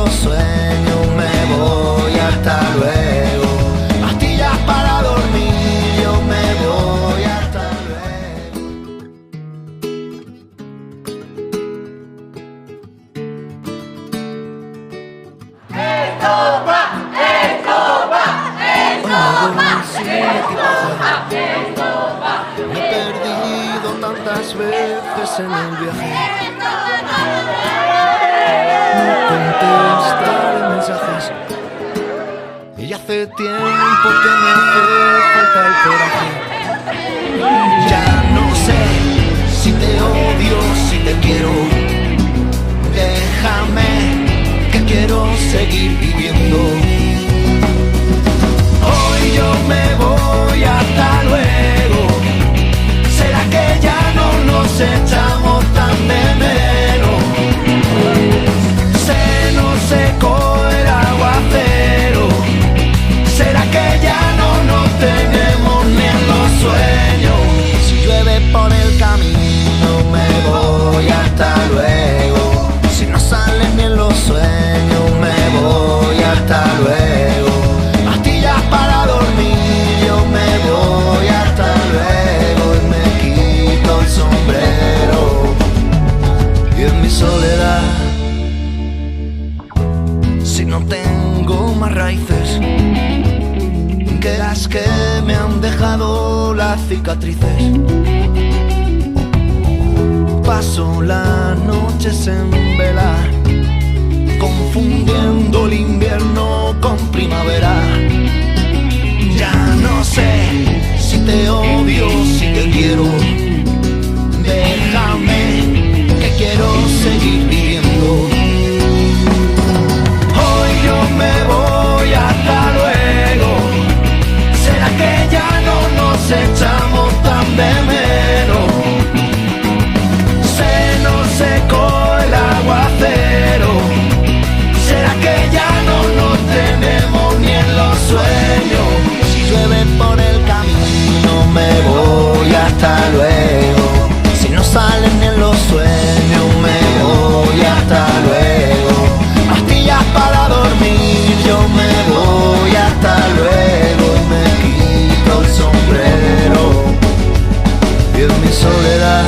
los sueños, me voy, hasta luego. Pastillas para dormir, yo me voy, hasta luego. Estopa, estopa, estopa, estopa. Me he perdido tantas veces en el viaje. Contestar mensajes y hace tiempo que me hace falta el coraje. Ya no sé si te odio, si te quiero. Déjame, que quiero seguir viviendo. Hoy yo me voy, hasta luego. ¿Será que ya no nos echamos tan de menos? Se nos secó el aguacero. ¿Será que ya no nos tenemos ni en los sueños? Si llueve por el camino, me voy, hasta luego. Si no salen ni en los sueños, me voy, hasta luego. Pastillas para dormir, yo me voy, hasta luego. Y me quito el sombrero y en mi soledad, si no tengo más raíces que las que me han dejado las cicatrices, paso las noches en vela, confundiendo el invierno con primavera. Ya no sé si te odio, si te quiero. Déjame, que quiero seguir viviendo. Hoy yo me voy, hasta luego. ¿Será que ya no nos echamos tan de menos? Se nos secó el aguacero. ¿Será que ya no nos tenemos ni en los sueños? Si llueve por el camino, me voy, hasta luego. Si no salen ni en los sueños, me voy, hasta luego. Pastillas para dormir, yo me voy, hasta luego. Y me quito el sombrero y en mi soledad,